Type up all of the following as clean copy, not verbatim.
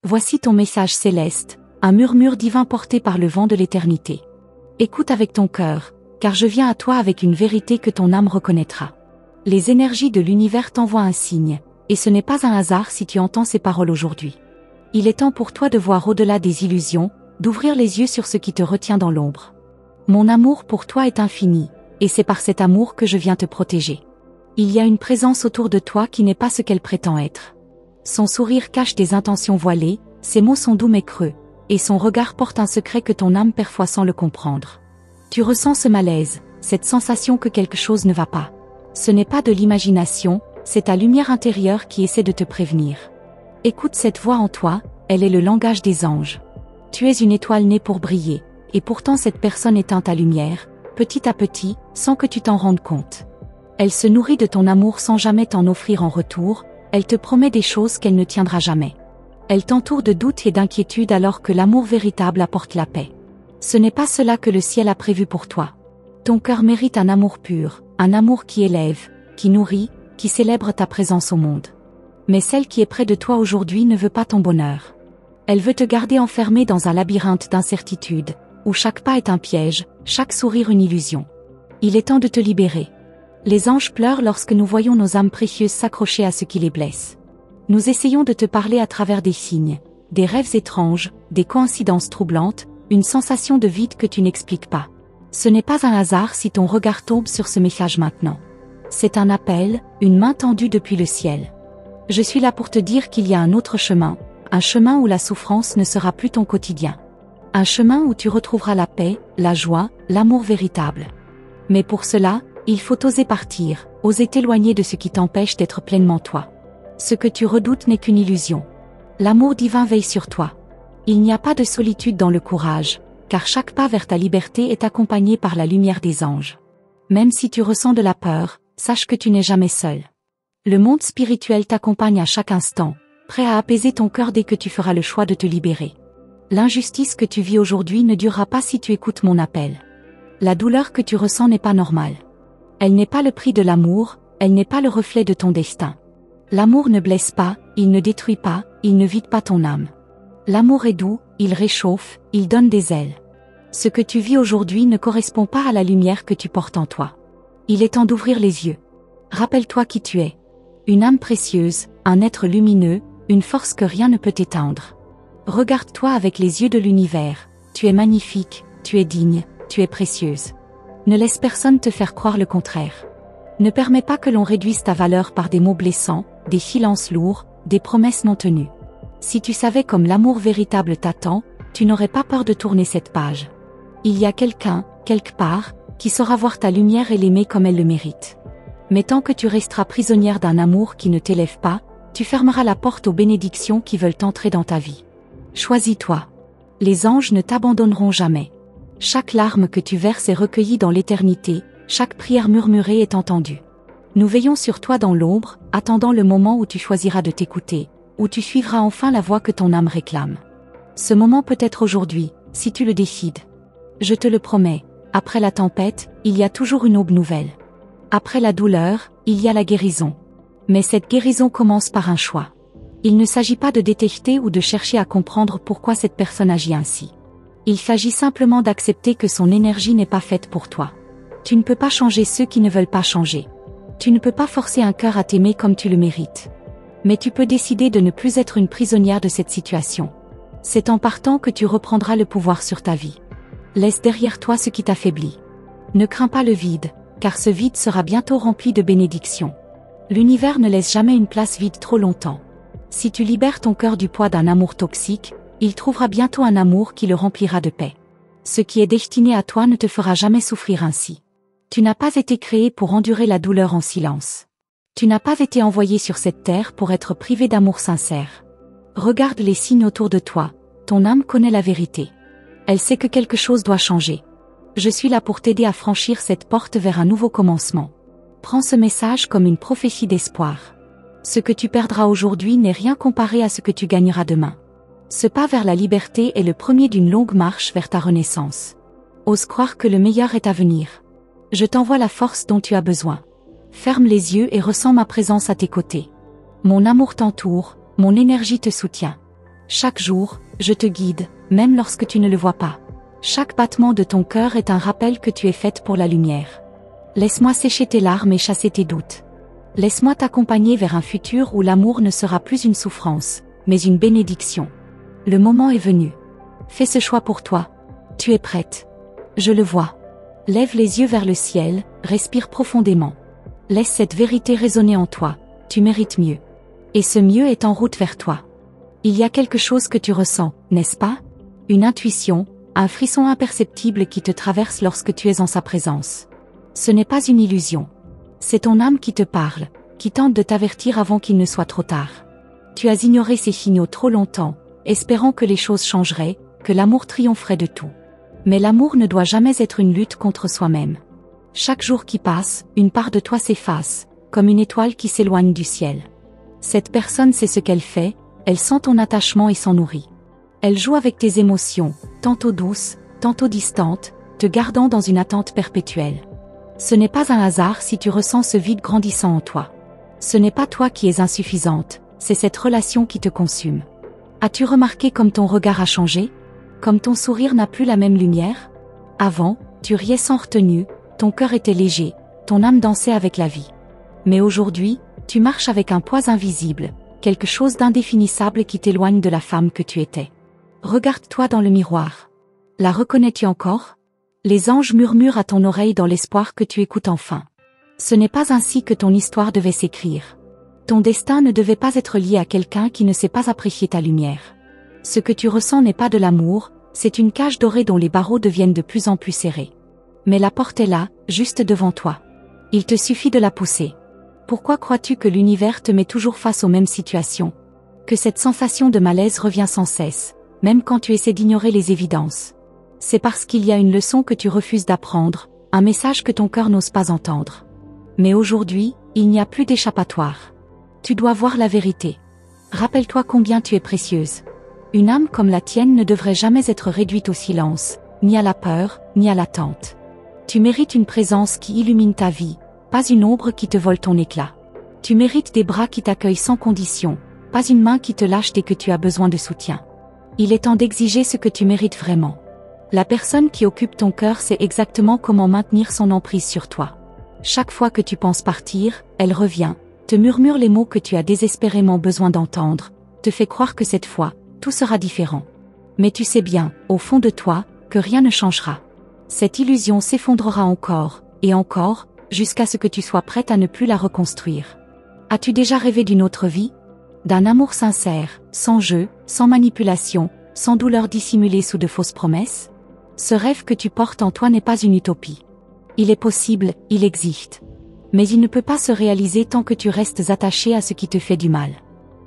Voici ton message céleste, un murmure divin porté par le vent de l'éternité. Écoute avec ton cœur, car je viens à toi avec une vérité que ton âme reconnaîtra. Les énergies de l'univers t'envoient un signe, et ce n'est pas un hasard si tu entends ces paroles aujourd'hui. Il est temps pour toi de voir au-delà des illusions, d'ouvrir les yeux sur ce qui te retient dans l'ombre. Mon amour pour toi est infini, et c'est par cet amour que je viens te protéger. Il y a une présence autour de toi qui n'est pas ce qu'elle prétend être. Son sourire cache des intentions voilées, ses mots sont doux mais creux, et son regard porte un secret que ton âme parfois sans le comprendre. Tu ressens ce malaise, cette sensation que quelque chose ne va pas. Ce n'est pas de l'imagination, c'est ta lumière intérieure qui essaie de te prévenir. Écoute cette voix en toi, elle est le langage des anges. Tu es une étoile née pour briller, et pourtant cette personne éteint ta lumière, petit à petit, sans que tu t'en rendes compte. Elle se nourrit de ton amour sans jamais t'en offrir en retour, elle te promet des choses qu'elle ne tiendra jamais. Elle t'entoure de doutes et d'inquiétudes alors que l'amour véritable apporte la paix. Ce n'est pas cela que le ciel a prévu pour toi. Ton cœur mérite un amour pur, un amour qui élève, qui nourrit, qui célèbre ta présence au monde. Mais celle qui est près de toi aujourd'hui ne veut pas ton bonheur. Elle veut te garder enfermé dans un labyrinthe d'incertitudes, où chaque pas est un piège, chaque sourire une illusion. Il est temps de te libérer. Les anges pleurent lorsque nous voyons nos âmes précieuses s'accrocher à ce qui les blesse. Nous essayons de te parler à travers des signes, des rêves étranges, des coïncidences troublantes, une sensation de vide que tu n'expliques pas. Ce n'est pas un hasard si ton regard tombe sur ce message maintenant. C'est un appel, une main tendue depuis le ciel. Je suis là pour te dire qu'il y a un autre chemin, un chemin où la souffrance ne sera plus ton quotidien. Un chemin où tu retrouveras la paix, la joie, l'amour véritable. Mais pour cela, il faut oser partir, oser t'éloigner de ce qui t'empêche d'être pleinement toi. Ce que tu redoutes n'est qu'une illusion. L'amour divin veille sur toi. Il n'y a pas de solitude dans le courage, car chaque pas vers ta liberté est accompagné par la lumière des anges. Même si tu ressens de la peur, sache que tu n'es jamais seul. Le monde spirituel t'accompagne à chaque instant, prêt à apaiser ton cœur dès que tu feras le choix de te libérer. L'injustice que tu vis aujourd'hui ne durera pas si tu écoutes mon appel. La douleur que tu ressens n'est pas normale. Elle n'est pas le prix de l'amour, elle n'est pas le reflet de ton destin. L'amour ne blesse pas, il ne détruit pas, il ne vide pas ton âme. L'amour est doux, il réchauffe, il donne des ailes. Ce que tu vis aujourd'hui ne correspond pas à la lumière que tu portes en toi. Il est temps d'ouvrir les yeux. Rappelle-toi qui tu es. Une âme précieuse, un être lumineux, une force que rien ne peut éteindre. Regarde-toi avec les yeux de l'univers. Tu es magnifique, tu es digne, tu es précieuse. Ne laisse personne te faire croire le contraire. Ne permets pas que l'on réduise ta valeur par des mots blessants, des silences lourds, des promesses non tenues. Si tu savais comme l'amour véritable t'attend, tu n'aurais pas peur de tourner cette page. Il y a quelqu'un, quelque part, qui saura voir ta lumière et l'aimer comme elle le mérite. Mais tant que tu resteras prisonnière d'un amour qui ne t'élève pas, tu fermeras la porte aux bénédictions qui veulent entrer dans ta vie. Choisis-toi. Les anges ne t'abandonneront jamais. Chaque larme que tu verses est recueillie dans l'éternité, chaque prière murmurée est entendue. Nous veillons sur toi dans l'ombre, attendant le moment où tu choisiras de t'écouter, où tu suivras enfin la voie que ton âme réclame. Ce moment peut être aujourd'hui, si tu le décides. Je te le promets, après la tempête, il y a toujours une aube nouvelle. Après la douleur, il y a la guérison. Mais cette guérison commence par un choix. Il ne s'agit pas de détester ou de chercher à comprendre pourquoi cette personne agit ainsi. Il s'agit simplement d'accepter que son énergie n'est pas faite pour toi. Tu ne peux pas changer ceux qui ne veulent pas changer. Tu ne peux pas forcer un cœur à t'aimer comme tu le mérites. Mais tu peux décider de ne plus être une prisonnière de cette situation. C'est en partant que tu reprendras le pouvoir sur ta vie. Laisse derrière toi ce qui t'affaiblit. Ne crains pas le vide, car ce vide sera bientôt rempli de bénédictions. L'univers ne laisse jamais une place vide trop longtemps. Si tu libères ton cœur du poids d'un amour toxique, il trouvera bientôt un amour qui le remplira de paix. Ce qui est destiné à toi ne te fera jamais souffrir ainsi. Tu n'as pas été créé pour endurer la douleur en silence. Tu n'as pas été envoyé sur cette terre pour être privé d'amour sincère. Regarde les signes autour de toi, ton âme connaît la vérité. Elle sait que quelque chose doit changer. Je suis là pour t'aider à franchir cette porte vers un nouveau commencement. Prends ce message comme une prophétie d'espoir. Ce que tu perdras aujourd'hui n'est rien comparé à ce que tu gagneras demain. Ce pas vers la liberté est le premier d'une longue marche vers ta renaissance. Ose croire que le meilleur est à venir. Je t'envoie la force dont tu as besoin. Ferme les yeux et ressens ma présence à tes côtés. Mon amour t'entoure, mon énergie te soutient. Chaque jour, je te guide, même lorsque tu ne le vois pas. Chaque battement de ton cœur est un rappel que tu es faite pour la lumière. Laisse-moi sécher tes larmes et chasser tes doutes. Laisse-moi t'accompagner vers un futur où l'amour ne sera plus une souffrance, mais une bénédiction. Le moment est venu. Fais ce choix pour toi. Tu es prête. Je le vois. Lève les yeux vers le ciel, respire profondément. Laisse cette vérité résonner en toi. Tu mérites mieux. Et ce mieux est en route vers toi. Il y a quelque chose que tu ressens, n'est-ce pas? Une intuition, un frisson imperceptible qui te traverse lorsque tu es en sa présence. Ce n'est pas une illusion. C'est ton âme qui te parle, qui tente de t'avertir avant qu'il ne soit trop tard. Tu as ignoré ces signaux trop longtemps, espérant que les choses changeraient, que l'amour triompherait de tout. Mais l'amour ne doit jamais être une lutte contre soi-même. Chaque jour qui passe, une part de toi s'efface, comme une étoile qui s'éloigne du ciel. Cette personne sait ce qu'elle fait, elle sent ton attachement et s'en nourrit. Elle joue avec tes émotions, tantôt douces, tantôt distantes, te gardant dans une attente perpétuelle. Ce n'est pas un hasard si tu ressens ce vide grandissant en toi. Ce n'est pas toi qui es insuffisante, c'est cette relation qui te consume. As-tu remarqué comme ton regard a changé? Comme ton sourire n'a plus la même lumière? Avant, tu riais sans retenue, ton cœur était léger, ton âme dansait avec la vie. Mais aujourd'hui, tu marches avec un poids invisible, quelque chose d'indéfinissable qui t'éloigne de la femme que tu étais. Regarde-toi dans le miroir. La reconnais-tu encore? Les anges murmurent à ton oreille dans l'espoir que tu écoutes enfin. Ce n'est pas ainsi que ton histoire devait s'écrire. Ton destin ne devait pas être lié à quelqu'un qui ne sait pas apprécier ta lumière. Ce que tu ressens n'est pas de l'amour, c'est une cage dorée dont les barreaux deviennent de plus en plus serrés. Mais la porte est là, juste devant toi. Il te suffit de la pousser. Pourquoi crois-tu que l'univers te met toujours face aux mêmes situations? Que cette sensation de malaise revient sans cesse, même quand tu essaies d'ignorer les évidences? C'est parce qu'il y a une leçon que tu refuses d'apprendre, un message que ton cœur n'ose pas entendre. Mais aujourd'hui, il n'y a plus d'échappatoire. Tu dois voir la vérité. Rappelle-toi combien tu es précieuse. Une âme comme la tienne ne devrait jamais être réduite au silence, ni à la peur, ni à l'attente. Tu mérites une présence qui illumine ta vie, pas une ombre qui te vole ton éclat. Tu mérites des bras qui t'accueillent sans condition, pas une main qui te lâche dès que tu as besoin de soutien. Il est temps d'exiger ce que tu mérites vraiment. La personne qui occupe ton cœur sait exactement comment maintenir son emprise sur toi. Chaque fois que tu penses partir, elle revient, te murmure les mots que tu as désespérément besoin d'entendre, te fait croire que cette fois, tout sera différent. Mais tu sais bien, au fond de toi, que rien ne changera. Cette illusion s'effondrera encore, et encore, jusqu'à ce que tu sois prête à ne plus la reconstruire. As-tu déjà rêvé d'une autre vie? D'un amour sincère, sans jeu, sans manipulation, sans douleur dissimulée sous de fausses promesses? Ce rêve que tu portes en toi n'est pas une utopie. Il est possible, il existe. Mais il ne peut pas se réaliser tant que tu restes attaché à ce qui te fait du mal.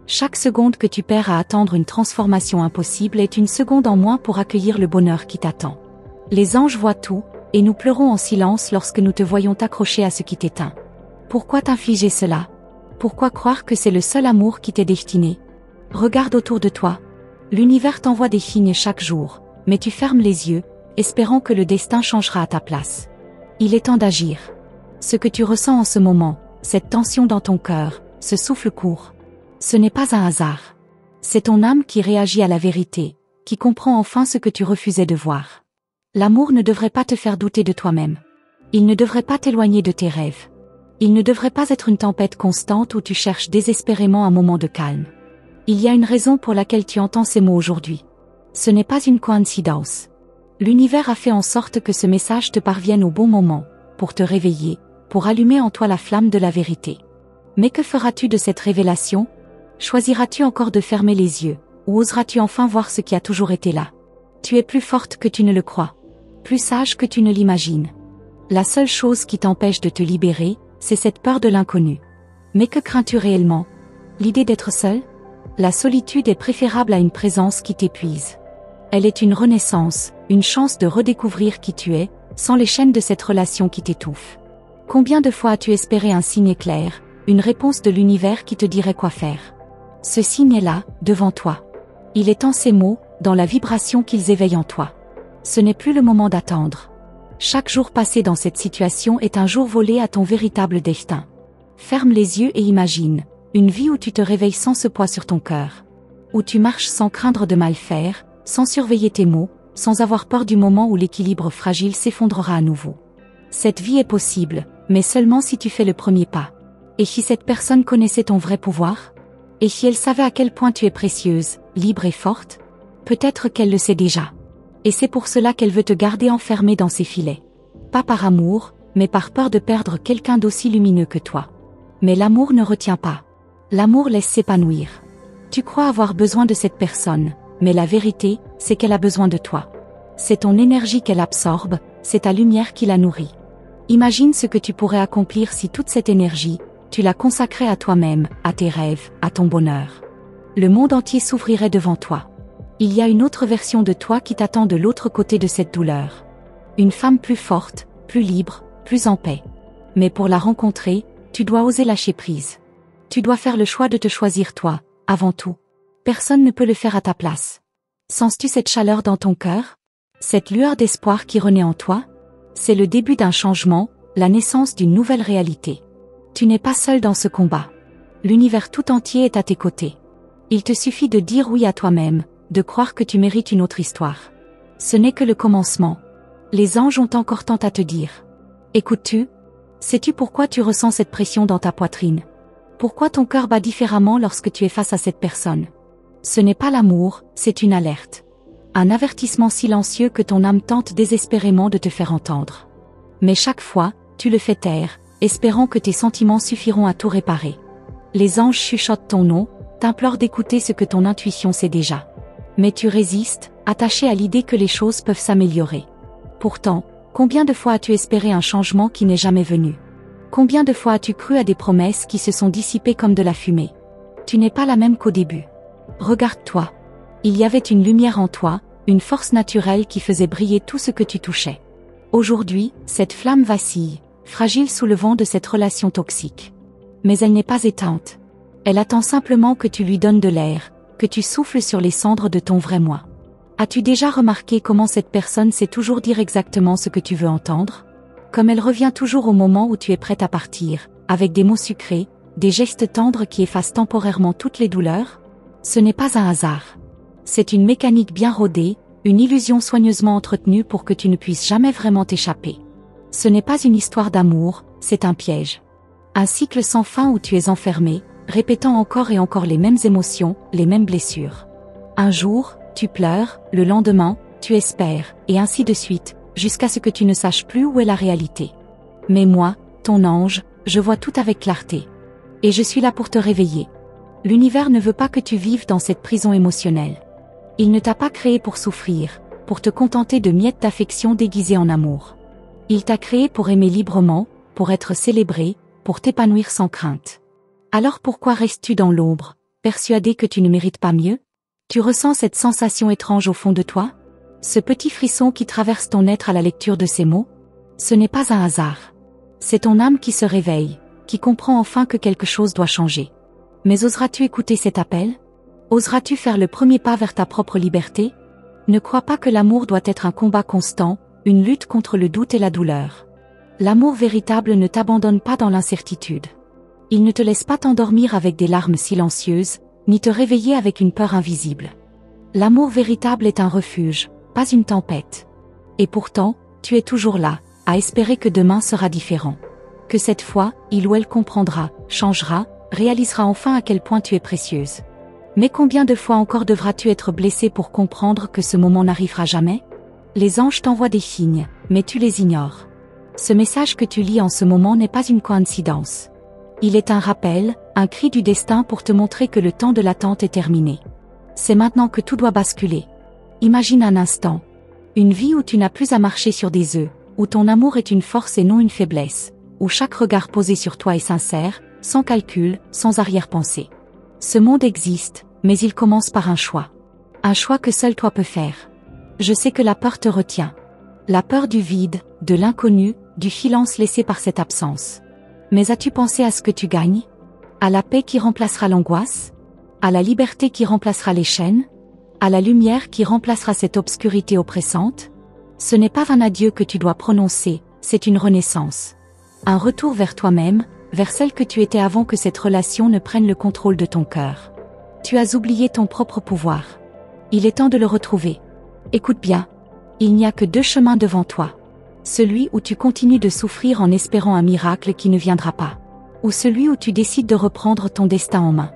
Chaque seconde que tu perds à attendre une transformation impossible est une seconde en moins pour accueillir le bonheur qui t'attend. Les anges voient tout, et nous pleurons en silence lorsque nous te voyons t'accrocher à ce qui t'éteint. Pourquoi t'infliger cela? Pourquoi croire que c'est le seul amour qui t'est destiné? Regarde autour de toi. L'univers t'envoie des signes chaque jour, mais tu fermes les yeux, espérant que le destin changera à ta place. Il est temps d'agir. Ce que tu ressens en ce moment, cette tension dans ton cœur, ce souffle court, ce n'est pas un hasard. C'est ton âme qui réagit à la vérité, qui comprend enfin ce que tu refusais de voir. L'amour ne devrait pas te faire douter de toi-même. Il ne devrait pas t'éloigner de tes rêves. Il ne devrait pas être une tempête constante où tu cherches désespérément un moment de calme. Il y a une raison pour laquelle tu entends ces mots aujourd'hui. Ce n'est pas une coïncidence. L'univers a fait en sorte que ce message te parvienne au bon moment, pour te réveiller, pour allumer en toi la flamme de la vérité. Mais que feras-tu de cette révélation? Choisiras-tu encore de fermer les yeux, ou oseras-tu enfin voir ce qui a toujours été là? Tu es plus forte que tu ne le crois, plus sage que tu ne l'imagines. La seule chose qui t'empêche de te libérer, c'est cette peur de l'inconnu. Mais que crains-tu réellement? L'idée d'être seule? La solitude est préférable à une présence qui t'épuise. Elle est une renaissance, une chance de redécouvrir qui tu es, sans les chaînes de cette relation qui t'étouffe. Combien de fois as-tu espéré un signe clair, une réponse de l'univers qui te dirait quoi faire? Ce signe est là, devant toi. Il est en ces mots, dans la vibration qu'ils éveillent en toi. Ce n'est plus le moment d'attendre. Chaque jour passé dans cette situation est un jour volé à ton véritable destin. Ferme les yeux et imagine, une vie où tu te réveilles sans ce poids sur ton cœur. où tu marches sans craindre de mal faire, sans surveiller tes mots, sans avoir peur du moment où l'équilibre fragile s'effondrera à nouveau. Cette vie est possible, mais seulement si tu fais le premier pas. Et si cette personne connaissait ton vrai pouvoir? Et si elle savait à quel point tu es précieuse, libre et forte? Peut-être qu'elle le sait déjà. Et c'est pour cela qu'elle veut te garder enfermé dans ses filets. Pas par amour, mais par peur de perdre quelqu'un d'aussi lumineux que toi. Mais l'amour ne retient pas. L'amour laisse s'épanouir. Tu crois avoir besoin de cette personne, mais la vérité, c'est qu'elle a besoin de toi. C'est ton énergie qu'elle absorbe, c'est ta lumière qui la nourrit. Imagine ce que tu pourrais accomplir si toute cette énergie, tu la consacrais à toi-même, à tes rêves, à ton bonheur. Le monde entier s'ouvrirait devant toi. Il y a une autre version de toi qui t'attend de l'autre côté de cette douleur. Une femme plus forte, plus libre, plus en paix. Mais pour la rencontrer, tu dois oser lâcher prise. Tu dois faire le choix de te choisir toi, avant tout. Personne ne peut le faire à ta place. Sens-tu cette chaleur dans ton cœur? Cette lueur d'espoir qui renaît en toi? C'est le début d'un changement, la naissance d'une nouvelle réalité. Tu n'es pas seul dans ce combat. L'univers tout entier est à tes côtés. Il te suffit de dire oui à toi-même, de croire que tu mérites une autre histoire. Ce n'est que le commencement. Les anges ont encore tant à te dire. Écoutes-tu? Sais-tu pourquoi tu ressens cette pression dans ta poitrine? Pourquoi ton cœur bat différemment lorsque tu es face à cette personne? Ce n'est pas l'amour, c'est une alerte. Un avertissement silencieux que ton âme tente désespérément de te faire entendre. Mais chaque fois, tu le fais taire, espérant que tes sentiments suffiront à tout réparer. Les anges chuchotent ton nom, t'implorent d'écouter ce que ton intuition sait déjà. Mais tu résistes, attaché à l'idée que les choses peuvent s'améliorer. Pourtant, combien de fois as-tu espéré un changement qui n'est jamais venu? Combien de fois as-tu cru à des promesses qui se sont dissipées comme de la fumée? Tu n'es pas la même qu'au début. Regarde-toi. Il y avait une lumière en toi, une force naturelle qui faisait briller tout ce que tu touchais. Aujourd'hui, cette flamme vacille, fragile sous le vent de cette relation toxique. Mais elle n'est pas éteinte. Elle attend simplement que tu lui donnes de l'air, que tu souffles sur les cendres de ton vrai moi. As-tu déjà remarqué comment cette personne sait toujours dire exactement ce que tu veux entendre? Comme elle revient toujours au moment où tu es prête à partir, avec des mots sucrés, des gestes tendres qui effacent temporairement toutes les douleurs? Ce n'est pas un hasard. C'est une mécanique bien rodée, une illusion soigneusement entretenue pour que tu ne puisses jamais vraiment t'échapper. Ce n'est pas une histoire d'amour, c'est un piège. Un cycle sans fin où tu es enfermé, répétant encore et encore les mêmes émotions, les mêmes blessures. Un jour, tu pleures, le lendemain, tu espères, et ainsi de suite, jusqu'à ce que tu ne saches plus où est la réalité. Mais moi, ton ange, je vois tout avec clarté. Et je suis là pour te réveiller. L'univers ne veut pas que tu vives dans cette prison émotionnelle. Il ne t'a pas créé pour souffrir, pour te contenter de miettes d'affection déguisées en amour. Il t'a créé pour aimer librement, pour être célébré, pour t'épanouir sans crainte. Alors pourquoi restes-tu dans l'ombre, persuadé que tu ne mérites pas mieux? Tu ressens cette sensation étrange au fond de toi? Ce petit frisson qui traverse ton être à la lecture de ces mots? Ce n'est pas un hasard. C'est ton âme qui se réveille, qui comprend enfin que quelque chose doit changer. Mais oseras-tu écouter cet appel? Oseras-tu faire le premier pas vers ta propre liberté? Ne crois pas que l'amour doit être un combat constant, une lutte contre le doute et la douleur. L'amour véritable ne t'abandonne pas dans l'incertitude. Il ne te laisse pas t'endormir avec des larmes silencieuses, ni te réveiller avec une peur invisible. L'amour véritable est un refuge, pas une tempête. Et pourtant, tu es toujours là, à espérer que demain sera différent. Que cette fois, il ou elle comprendra, changera, réalisera enfin à quel point tu es précieuse. Mais combien de fois encore devras-tu être blessé pour comprendre que ce moment n'arrivera jamais? Les anges t'envoient des signes, mais tu les ignores. Ce message que tu lis en ce moment n'est pas une coïncidence. Il est un rappel, un cri du destin pour te montrer que le temps de l'attente est terminé. C'est maintenant que tout doit basculer. Imagine un instant. Une vie où tu n'as plus à marcher sur des œufs, où ton amour est une force et non une faiblesse, où chaque regard posé sur toi est sincère, sans calcul, sans arrière-pensée. Ce monde existe, mais il commence par un choix. Un choix que seul toi peux faire. Je sais que la peur te retient. La peur du vide, de l'inconnu, du silence laissé par cette absence. Mais as-tu pensé à ce que tu gagnes? À la paix qui remplacera l'angoisse? À la liberté qui remplacera les chaînes? À la lumière qui remplacera cette obscurité oppressante? Ce n'est pas un adieu que tu dois prononcer, c'est une renaissance. Un retour vers toi-même, vers celle que tu étais avant que cette relation ne prenne le contrôle de ton cœur. Tu as oublié ton propre pouvoir. Il est temps de le retrouver. Écoute bien. Il n'y a que deux chemins devant toi. Celui où tu continues de souffrir en espérant un miracle qui ne viendra pas. Ou celui où tu décides de reprendre ton destin en main.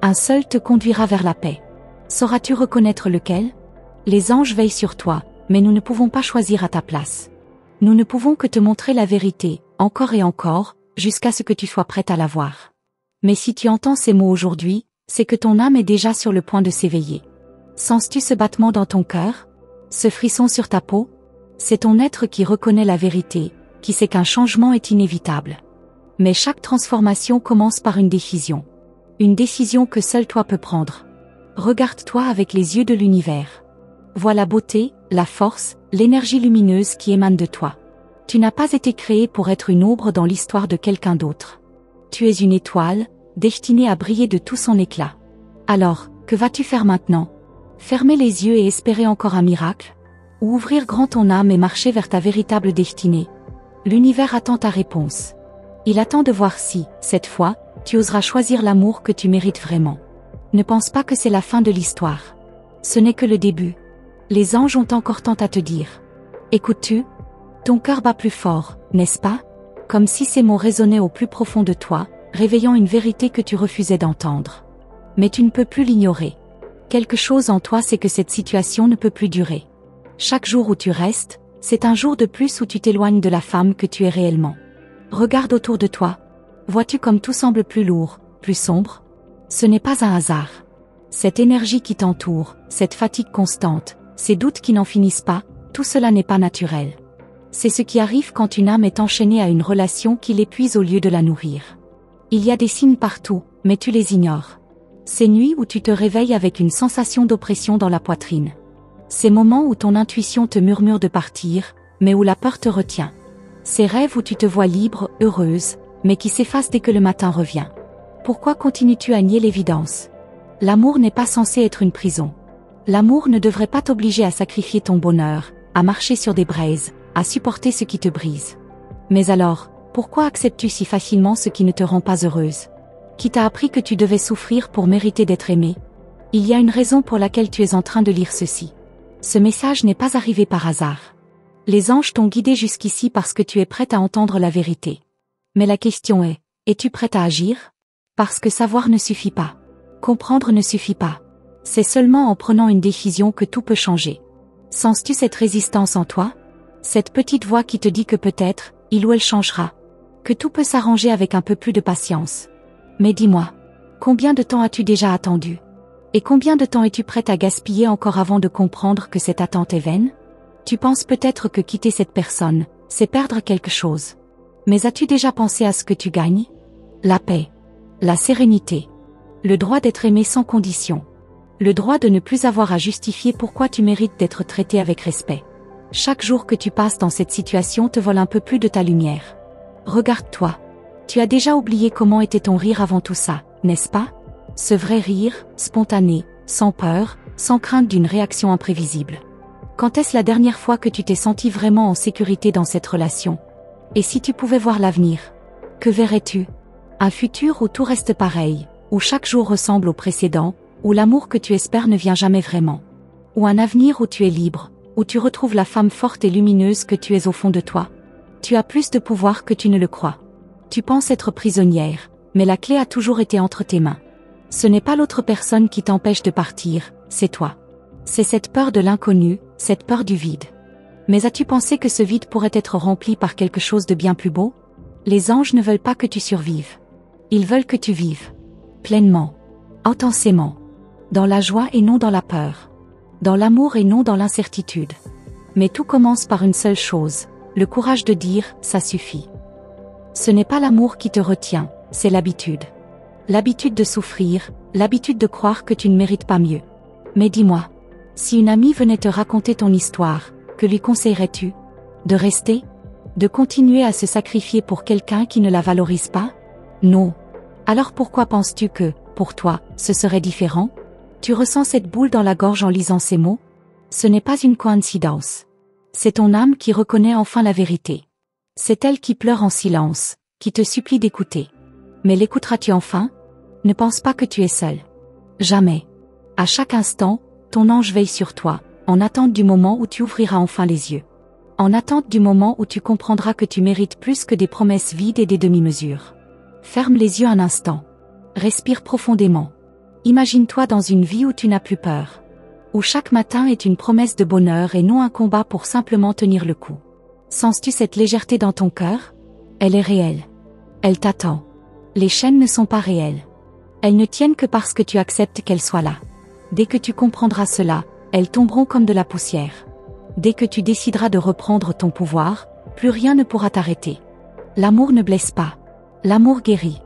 Un seul te conduira vers la paix. Sauras-tu reconnaître lequel? Les anges veillent sur toi, mais nous ne pouvons pas choisir à ta place. Nous ne pouvons que te montrer la vérité, encore et encore, jusqu'à ce que tu sois prête à la voir. Mais si tu entends ces mots aujourd'hui, c'est que ton âme est déjà sur le point de s'éveiller. Sens-tu ce battement dans ton cœur? Ce frisson sur ta peau? C'est ton être qui reconnaît la vérité, qui sait qu'un changement est inévitable. Mais chaque transformation commence par une décision. Une décision que seul toi peux prendre. Regarde-toi avec les yeux de l'univers. Vois la beauté, la force, l'énergie lumineuse qui émane de toi. Tu n'as pas été créé pour être une ombre dans l'histoire de quelqu'un d'autre. Tu es une étoile, destinée à briller de tout son éclat. Alors, que vas-tu faire maintenant? Fermer les yeux et espérer encore un miracle? Ou ouvrir grand ton âme et marcher vers ta véritable destinée? L'univers attend ta réponse. Il attend de voir si, cette fois, tu oseras choisir l'amour que tu mérites vraiment. Ne pense pas que c'est la fin de l'histoire. Ce n'est que le début. Les anges ont encore tant à te dire. Écoutes-tu? Ton cœur bat plus fort, n'est-ce pas? Comme si ces mots résonnaient au plus profond de toi, réveillant une vérité que tu refusais d'entendre. Mais tu ne peux plus l'ignorer. Quelque chose en toi sait que cette situation ne peut plus durer. Chaque jour où tu restes, c'est un jour de plus où tu t'éloignes de la femme que tu es réellement. Regarde autour de toi. Vois-tu comme tout semble plus lourd, plus sombre? Ce n'est pas un hasard. Cette énergie qui t'entoure, cette fatigue constante, ces doutes qui n'en finissent pas, tout cela n'est pas naturel. C'est ce qui arrive quand une âme est enchaînée à une relation qui l'épuise au lieu de la nourrir. Il y a des signes partout, mais tu les ignores. Ces nuits où tu te réveilles avec une sensation d'oppression dans la poitrine. Ces moments où ton intuition te murmure de partir, mais où la peur te retient. Ces rêves où tu te vois libre, heureuse, mais qui s'effacent dès que le matin revient. Pourquoi continues-tu à nier l'évidence? L'amour n'est pas censé être une prison. L'amour ne devrait pas t'obliger à sacrifier ton bonheur, à marcher sur des braises, à supporter ce qui te brise. Mais alors, pourquoi acceptes-tu si facilement ce qui ne te rend pas heureuse? Qui t'a appris que tu devais souffrir pour mériter d'être aimé? Il y a une raison pour laquelle tu es en train de lire ceci. Ce message n'est pas arrivé par hasard. Les anges t'ont guidé jusqu'ici parce que tu es prête à entendre la vérité. Mais la question est, es-tu prête à agir? Parce que savoir ne suffit pas. Comprendre ne suffit pas. C'est seulement en prenant une décision que tout peut changer. Sens-tu cette résistance en toi? Cette petite voix qui te dit que peut-être, il ou elle changera. Que tout peut s'arranger avec un peu plus de patience. Mais dis-moi, combien de temps as-tu déjà attendu? Et combien de temps es-tu prête à gaspiller encore avant de comprendre que cette attente est vaine? Tu penses peut-être que quitter cette personne, c'est perdre quelque chose. Mais as-tu déjà pensé à ce que tu gagnes? La paix. La sérénité. Le droit d'être aimé sans condition. Le droit de ne plus avoir à justifier pourquoi tu mérites d'être traité avec respect. Chaque jour que tu passes dans cette situation te vole un peu plus de ta lumière. Regarde-toi. Tu as déjà oublié comment était ton rire avant tout ça, n'est-ce pas? Ce vrai rire, spontané, sans peur, sans crainte d'une réaction imprévisible. Quand est-ce la dernière fois que tu t'es senti vraiment en sécurité dans cette relation? Et si tu pouvais voir l'avenir? Que verrais-tu? Un futur où tout reste pareil, où chaque jour ressemble au précédent, où l'amour que tu espères ne vient jamais vraiment. Ou un avenir où tu es libre, où tu retrouves la femme forte et lumineuse que tu es au fond de toi. Tu as plus de pouvoir que tu ne le crois. Tu penses être prisonnière, mais la clé a toujours été entre tes mains. Ce n'est pas l'autre personne qui t'empêche de partir, c'est toi. C'est cette peur de l'inconnu, cette peur du vide. Mais as-tu pensé que ce vide pourrait être rempli par quelque chose de bien plus beau? Les anges ne veulent pas que tu survives. Ils veulent que tu vives. Pleinement. Intensément. Dans la joie et non dans la peur. Dans l'amour et non dans l'incertitude. Mais tout commence par une seule chose, le courage de dire « ça suffit ». Ce n'est pas l'amour qui te retient, c'est l'habitude. L'habitude de souffrir, l'habitude de croire que tu ne mérites pas mieux. Mais dis-moi, si une amie venait te raconter ton histoire, que lui conseillerais-tu? De rester? De continuer à se sacrifier pour quelqu'un qui ne la valorise pas? Non. Alors pourquoi penses-tu que, pour toi, ce serait différent? Tu ressens cette boule dans la gorge en lisant ces mots? Ce n'est pas une coïncidence. C'est ton âme qui reconnaît enfin la vérité. C'est elle qui pleure en silence, qui te supplie d'écouter. Mais l'écouteras-tu enfin? Ne pense pas que tu es seul. Jamais. À chaque instant, ton ange veille sur toi, en attente du moment où tu ouvriras enfin les yeux. En attente du moment où tu comprendras que tu mérites plus que des promesses vides et des demi-mesures. Ferme les yeux un instant. Respire profondément. Imagine-toi dans une vie où tu n'as plus peur. Où chaque matin est une promesse de bonheur et non un combat pour simplement tenir le coup. Sens-tu cette légèreté dans ton cœur? Elle est réelle. Elle t'attend. Les chaînes ne sont pas réelles. Elles ne tiennent que parce que tu acceptes qu'elles soient là. Dès que tu comprendras cela, elles tomberont comme de la poussière. Dès que tu décideras de reprendre ton pouvoir, plus rien ne pourra t'arrêter. L'amour ne blesse pas. L'amour guérit.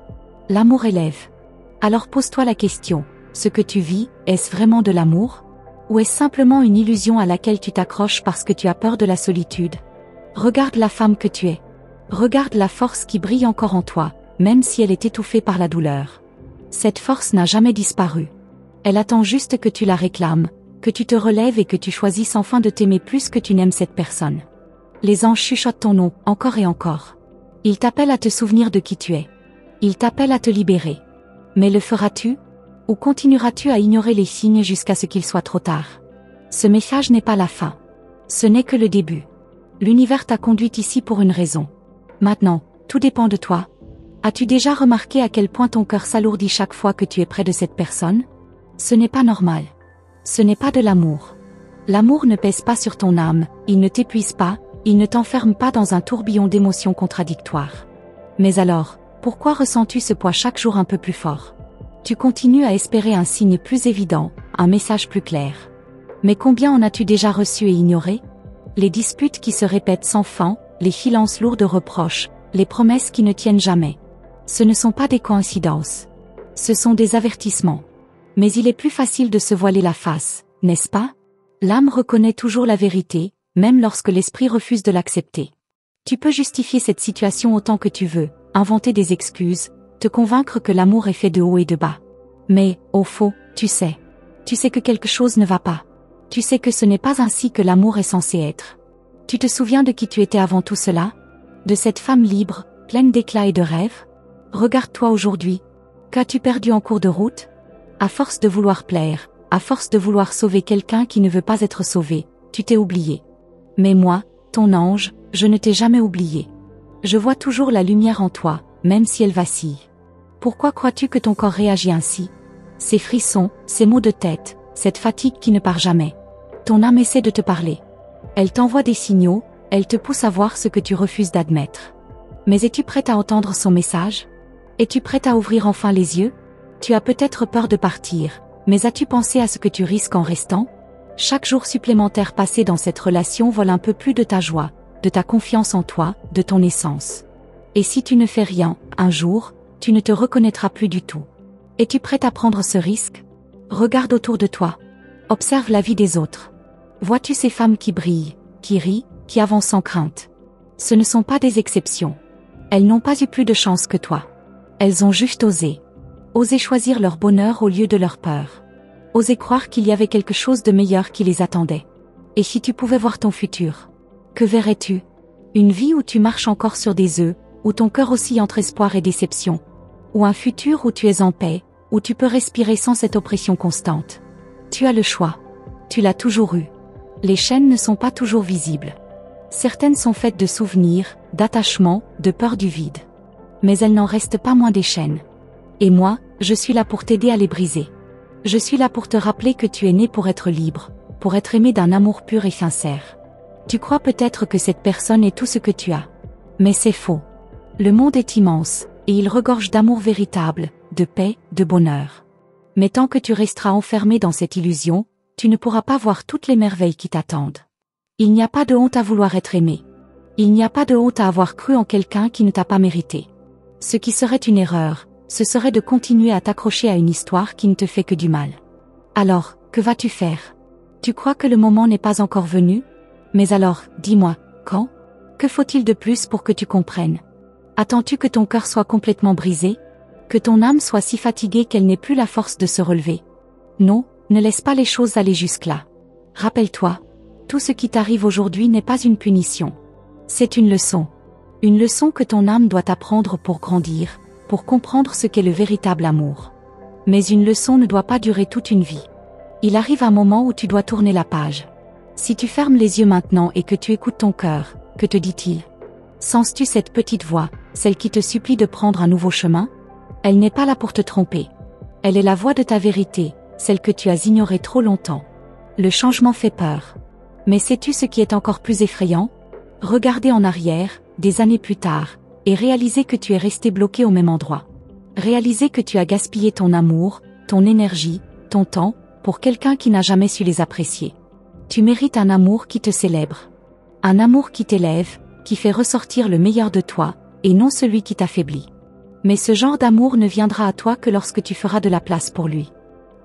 L'amour élève. Alors pose-toi la question, ce que tu vis, est-ce vraiment de l'amour? Ou est-ce simplement une illusion à laquelle tu t'accroches parce que tu as peur de la solitude? Regarde la femme que tu es. Regarde la force qui brille encore en toi, même si elle est étouffée par la douleur. Cette force n'a jamais disparu. Elle attend juste que tu la réclames, que tu te relèves et que tu choisisses enfin de t'aimer plus que tu n'aimes cette personne. Les anges chuchotent ton nom, encore et encore. Ils t'appellent à te souvenir de qui tu es. Ils t'appellent à te libérer. Mais le feras-tu? Ou continueras-tu à ignorer les signes jusqu'à ce qu'il soit trop tard? Ce message n'est pas la fin. Ce n'est que le début. L'univers t'a conduite ici pour une raison. Maintenant, tout dépend de toi. As-tu déjà remarqué à quel point ton cœur s'alourdit chaque fois que tu es près de cette personne? Ce n'est pas normal. Ce n'est pas de l'amour. L'amour ne pèse pas sur ton âme, il ne t'épuise pas, il ne t'enferme pas dans un tourbillon d'émotions contradictoires. Mais alors, pourquoi ressens-tu ce poids chaque jour un peu plus fort? Tu continues à espérer un signe plus évident, un message plus clair. Mais combien en as-tu déjà reçu et ignoré? Les disputes qui se répètent sans fin, les silences lourds de reproches, les promesses qui ne tiennent jamais. Ce ne sont pas des coïncidences. Ce sont des avertissements. Mais il est plus facile de se voiler la face, n'est-ce pas? L'âme reconnaît toujours la vérité, même lorsque l'esprit refuse de l'accepter. Tu peux justifier cette situation autant que tu veux, inventer des excuses, te convaincre que l'amour est fait de haut et de bas. Mais, au fond, tu sais. Tu sais que quelque chose ne va pas. Tu sais que ce n'est pas ainsi que l'amour est censé être. Tu te souviens de qui tu étais avant tout cela? De cette femme libre, pleine d'éclat et de rêves? Regarde-toi aujourd'hui. Qu'as-tu perdu en cours de route? À force de vouloir plaire, à force de vouloir sauver quelqu'un qui ne veut pas être sauvé, tu t'es oublié. Mais moi, ton ange, je ne t'ai jamais oublié. Je vois toujours la lumière en toi, même si elle vacille. Pourquoi crois-tu que ton corps réagit ainsi? Ces frissons, ces maux de tête, cette fatigue qui ne part jamais. Ton âme essaie de te parler. Elle t'envoie des signaux, elle te pousse à voir ce que tu refuses d'admettre. Mais es-tu prête à entendre son message? Es-tu prête à ouvrir enfin les yeux? Tu as peut-être peur de partir, mais as-tu pensé à ce que tu risques en restant? Chaque jour supplémentaire passé dans cette relation vole un peu plus de ta joie, de ta confiance en toi, de ton essence. Et si tu ne fais rien, un jour, tu ne te reconnaîtras plus du tout. Es-tu prête à prendre ce risque? Regarde autour de toi. Observe la vie des autres. Vois-tu ces femmes qui brillent, qui rient, qui avancent sans crainte? Ce ne sont pas des exceptions. Elles n'ont pas eu plus de chance que toi. Elles ont juste osé. Osé choisir leur bonheur au lieu de leur peur. Osé croire qu'il y avait quelque chose de meilleur qui les attendait. Et si tu pouvais voir ton futur? Que verrais-tu? Une vie où tu marches encore sur des œufs, où ton cœur oscille entre espoir et déception. Ou un futur où tu es en paix, où tu peux respirer sans cette oppression constante. Tu as le choix. Tu l'as toujours eu. Les chaînes ne sont pas toujours visibles. Certaines sont faites de souvenirs, d'attachements, de peur du vide. Mais elles n'en restent pas moins des chaînes. Et moi, je suis là pour t'aider à les briser. Je suis là pour te rappeler que tu es né pour être libre, pour être aimé d'un amour pur et sincère. Tu crois peut-être que cette personne est tout ce que tu as. Mais c'est faux. Le monde est immense, et il regorge d'amour véritable, de paix, de bonheur. Mais tant que tu resteras enfermé dans cette illusion, tu ne pourras pas voir toutes les merveilles qui t'attendent. Il n'y a pas de honte à vouloir être aimé. Il n'y a pas de honte à avoir cru en quelqu'un qui ne t'a pas mérité. Ce qui serait une erreur, ce serait de continuer à t'accrocher à une histoire qui ne te fait que du mal. Alors, que vas-tu faire? Tu crois que le moment n'est pas encore venu? Mais alors, dis-moi, quand? Que faut-il de plus pour que tu comprennes? Attends-tu que ton cœur soit complètement brisé? Que ton âme soit si fatiguée qu'elle n'ait plus la force de se relever? Non, ne laisse pas les choses aller jusque-là. Rappelle-toi, tout ce qui t'arrive aujourd'hui n'est pas une punition. C'est une leçon. Une leçon que ton âme doit apprendre pour grandir, pour comprendre ce qu'est le véritable amour. Mais une leçon ne doit pas durer toute une vie. Il arrive un moment où tu dois tourner la page. Si tu fermes les yeux maintenant et que tu écoutes ton cœur, que te dit-il? Sens-tu cette petite voix, celle qui te supplie de prendre un nouveau chemin? Elle n'est pas là pour te tromper. Elle est la voix de ta vérité, celle que tu as ignorée trop longtemps. Le changement fait peur. Mais sais-tu ce qui est encore plus effrayant? Regarder en arrière, des années plus tard, et réaliser que tu es resté bloqué au même endroit. Réaliser que tu as gaspillé ton amour, ton énergie, ton temps, pour quelqu'un qui n'a jamais su les apprécier. Tu mérites un amour qui te célèbre. Un amour qui t'élève, qui fait ressortir le meilleur de toi, et non celui qui t'affaiblit. Mais ce genre d'amour ne viendra à toi que lorsque tu feras de la place pour lui.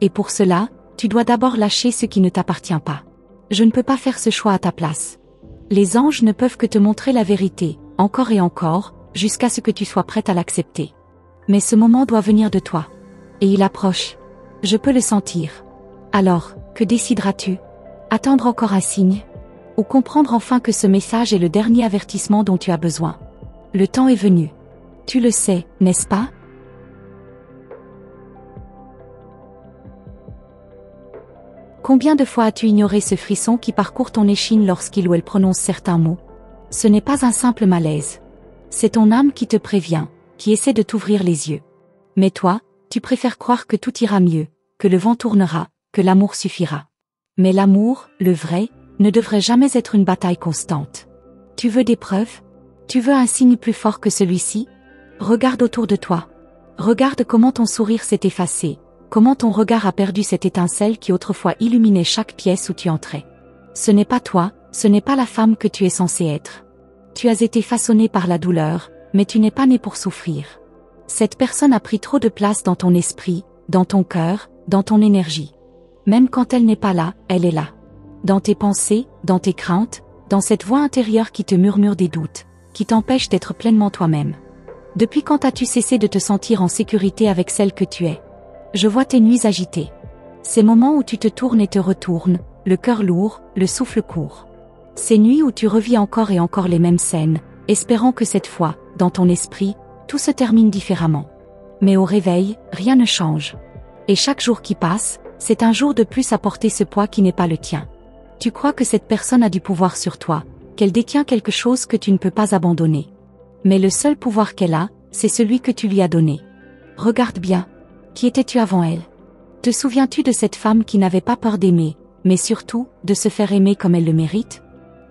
Et pour cela, tu dois d'abord lâcher ce qui ne t'appartient pas. Je ne peux pas faire ce choix à ta place. Les anges ne peuvent que te montrer la vérité, encore et encore, jusqu'à ce que tu sois prête à l'accepter. Mais ce moment doit venir de toi. Et il approche. Je peux le sentir. Alors, que décideras-tu? Attendre encore un signe? Ou comprendre enfin que ce message est le dernier avertissement dont tu as besoin? Le temps est venu. Tu le sais, n'est-ce pas? Combien de fois as-tu ignoré ce frisson qui parcourt ton échine lorsqu'il ou elle prononce certains mots? Ce n'est pas un simple malaise. C'est ton âme qui te prévient, qui essaie de t'ouvrir les yeux. Mais toi, tu préfères croire que tout ira mieux, que le vent tournera, que l'amour suffira. Mais l'amour, le vrai, ne devrait jamais être une bataille constante. Tu veux des preuves? Tu veux un signe plus fort que celui-ci? Regarde autour de toi. Regarde comment ton sourire s'est effacé, comment ton regard a perdu cette étincelle qui autrefois illuminait chaque pièce où tu entrais. Ce n'est pas toi, ce n'est pas la femme que tu es censée être. Tu as été façonnée par la douleur, mais tu n'es pas née pour souffrir. Cette personne a pris trop de place dans ton esprit, dans ton cœur, dans ton énergie. Même quand elle n'est pas là, elle est là. Dans tes pensées, dans tes craintes, dans cette voix intérieure qui te murmure des doutes, qui t'empêche d'être pleinement toi-même. Depuis quand as-tu cessé de te sentir en sécurité avec celle que tu es? Je vois tes nuits agitées. Ces moments où tu te tournes et te retournes, le cœur lourd, le souffle court. Ces nuits où tu revis encore et encore les mêmes scènes, espérant que cette fois, dans ton esprit, tout se termine différemment. Mais au réveil, rien ne change. Et chaque jour qui passe, c'est un jour de plus à porter ce poids qui n'est pas le tien. Tu crois que cette personne a du pouvoir sur toi, qu'elle détient quelque chose que tu ne peux pas abandonner. Mais le seul pouvoir qu'elle a, c'est celui que tu lui as donné. Regarde bien. Qui étais-tu avant elle? Te souviens-tu de cette femme qui n'avait pas peur d'aimer, mais surtout, de se faire aimer comme elle le mérite?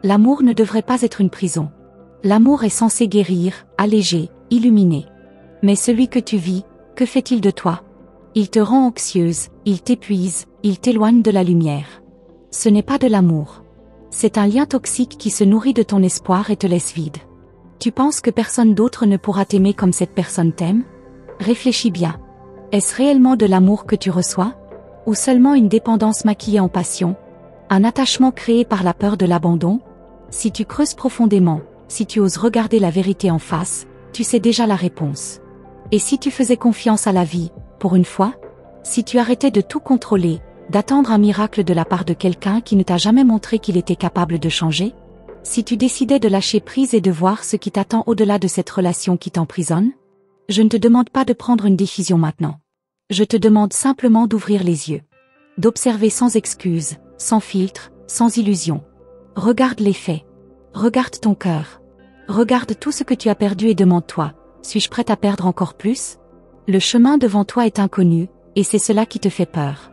L'amour ne devrait pas être une prison. L'amour est censé guérir, alléger, illuminer. Mais celui que tu vis, que fait-il de toi? Il te rend anxieuse, il t'épuise, il t'éloigne de la lumière. Ce n'est pas de l'amour. C'est un lien toxique qui se nourrit de ton espoir et te laisse vide. Tu penses que personne d'autre ne pourra t'aimer comme cette personne t'aime? Réfléchis bien. Est-ce réellement de l'amour que tu reçois? Ou seulement une dépendance maquillée en passion? Un attachement créé par la peur de l'abandon? Si tu creuses profondément, si tu oses regarder la vérité en face, tu sais déjà la réponse. Et si tu faisais confiance à la vie, pour une fois? Si tu arrêtais de tout contrôler, d'attendre un miracle de la part de quelqu'un qui ne t'a jamais montré qu'il était capable de changer? Si tu décidais de lâcher prise et de voir ce qui t'attend au-delà de cette relation qui t'emprisonne? Je ne te demande pas de prendre une décision maintenant. Je te demande simplement d'ouvrir les yeux. D'observer sans excuse, sans filtre, sans illusion. Regarde les faits. Regarde ton cœur. Regarde tout ce que tu as perdu et demande-toi, suis-je prête à perdre encore plus? Le chemin devant toi est inconnu, et c'est cela qui te fait peur.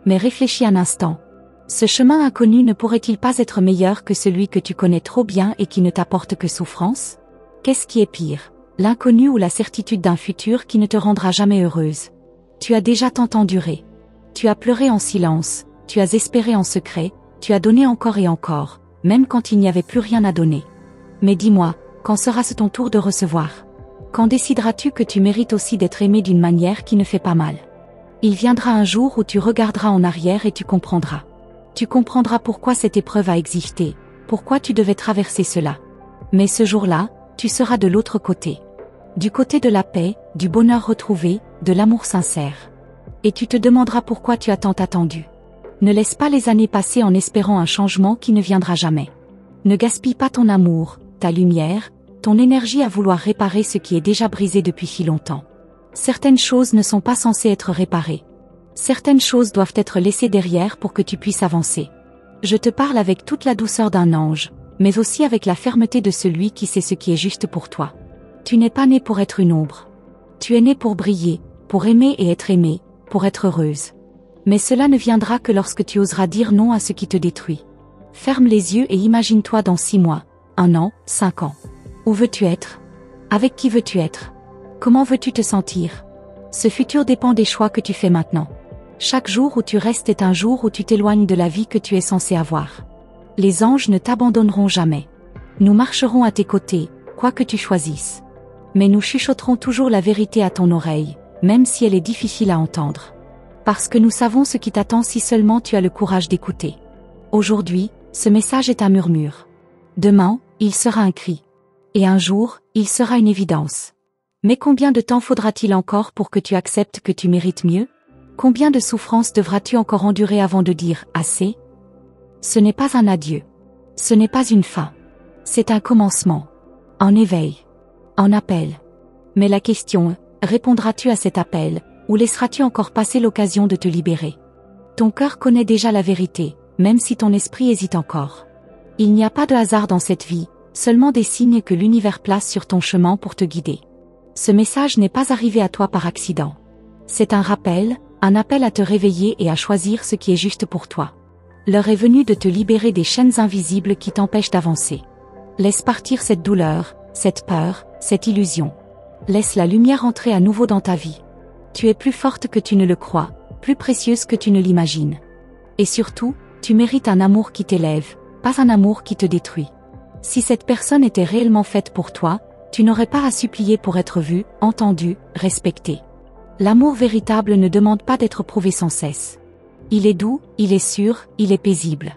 Mais réfléchis un instant. Ce chemin inconnu ne pourrait-il pas être meilleur que celui que tu connais trop bien et qui ne t'apporte que souffrance? Qu'est-ce qui est pire? L'inconnu ou la certitude d'un futur qui ne te rendra jamais heureuse? Tu as déjà tant enduré. Tu as pleuré en silence, tu as espéré en secret, tu as donné encore et encore, même quand il n'y avait plus rien à donner. Mais dis-moi, quand sera-ce ton tour de recevoir? Quand décideras-tu que tu mérites aussi d'être aimé d'une manière qui ne fait pas mal? Il viendra un jour où tu regarderas en arrière et tu comprendras. Tu comprendras pourquoi cette épreuve a existé, pourquoi tu devais traverser cela. Mais ce jour-là, tu seras de l'autre côté. Du côté de la paix, du bonheur retrouvé, de l'amour sincère. Et tu te demanderas pourquoi tu as tant attendu. Ne laisse pas les années passer en espérant un changement qui ne viendra jamais. Ne gaspille pas ton amour, ta lumière, ton énergie à vouloir réparer ce qui est déjà brisé depuis si longtemps. Certaines choses ne sont pas censées être réparées. Certaines choses doivent être laissées derrière pour que tu puisses avancer. Je te parle avec toute la douceur d'un ange, mais aussi avec la fermeté de celui qui sait ce qui est juste pour toi. Tu n'es pas née pour être une ombre. Tu es née pour briller, pour aimer et être aimée, pour être heureuse. Mais cela ne viendra que lorsque tu oseras dire non à ce qui te détruit. Ferme les yeux et imagine-toi dans 6 mois, 1 an, 5 ans. Où veux-tu être? Avec qui veux-tu être? Comment veux-tu te sentir? Ce futur dépend des choix que tu fais maintenant. Chaque jour où tu restes est un jour où tu t'éloignes de la vie que tu es censé avoir. Les anges ne t'abandonneront jamais. Nous marcherons à tes côtés, quoi que tu choisisses. Mais nous chuchoterons toujours la vérité à ton oreille, même si elle est difficile à entendre. Parce que nous savons ce qui t'attend si seulement tu as le courage d'écouter. Aujourd'hui, ce message est un murmure. Demain, il sera un cri. Et un jour, il sera une évidence. Mais combien de temps faudra-t-il encore pour que tu acceptes que tu mérites mieux? Combien de souffrances devras-tu encore endurer avant de dire « assez » ? Ce n'est pas un adieu. Ce n'est pas une fin. C'est un commencement. Un éveil. Un appel. Mais la question, répondras-tu à cet appel, ou laisseras-tu encore passer l'occasion de te libérer? Ton cœur connaît déjà la vérité, même si ton esprit hésite encore. Il n'y a pas de hasard dans cette vie, seulement des signes que l'univers place sur ton chemin pour te guider. Ce message n'est pas arrivé à toi par accident. C'est un rappel, un appel à te réveiller et à choisir ce qui est juste pour toi. L'heure est venue de te libérer des chaînes invisibles qui t'empêchent d'avancer. Laisse partir cette douleur, cette peur, cette illusion. Laisse la lumière entrer à nouveau dans ta vie. Tu es plus forte que tu ne le crois, plus précieuse que tu ne l'imagines. Et surtout, tu mérites un amour qui t'élève, pas un amour qui te détruit. Si cette personne était réellement faite pour toi, tu n'aurais pas à supplier pour être vu, entendu, respecté. L'amour véritable ne demande pas d'être prouvé sans cesse. Il est doux, il est sûr, il est paisible.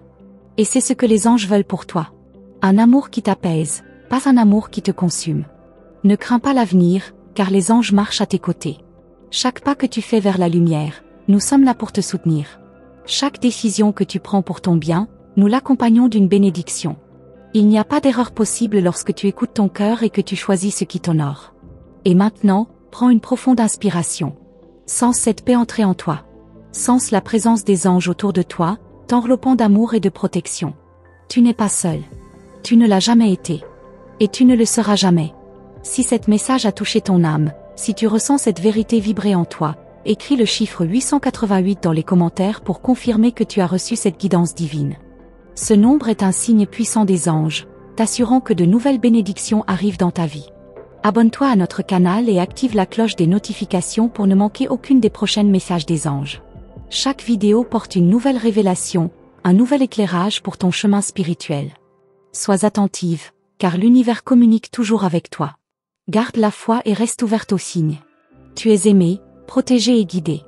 Et c'est ce que les anges veulent pour toi. Un amour qui t'apaise, pas un amour qui te consume. Ne crains pas l'avenir, car les anges marchent à tes côtés. Chaque pas que tu fais vers la lumière, nous sommes là pour te soutenir. Chaque décision que tu prends pour ton bien, nous l'accompagnons d'une bénédiction. Il n'y a pas d'erreur possible lorsque tu écoutes ton cœur et que tu choisis ce qui t'honore. Et maintenant, prends une profonde inspiration. Sens cette paix entrer en toi. Sens la présence des anges autour de toi, t'enveloppant d'amour et de protection. Tu n'es pas seul. Tu ne l'as jamais été. Et tu ne le seras jamais. Si cet message a touché ton âme, si tu ressens cette vérité vibrer en toi, écris le chiffre 888 dans les commentaires pour confirmer que tu as reçu cette guidance divine. Ce nombre est un signe puissant des anges, t'assurant que de nouvelles bénédictions arrivent dans ta vie. Abonne-toi à notre canal et active la cloche des notifications pour ne manquer aucune des prochains messages des anges. Chaque vidéo porte une nouvelle révélation, un nouvel éclairage pour ton chemin spirituel. Sois attentive, car l'univers communique toujours avec toi. Garde la foi et reste ouverte aux signes. Tu es aimé, protégé et guidé.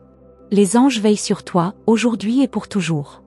Les anges veillent sur toi, aujourd'hui et pour toujours.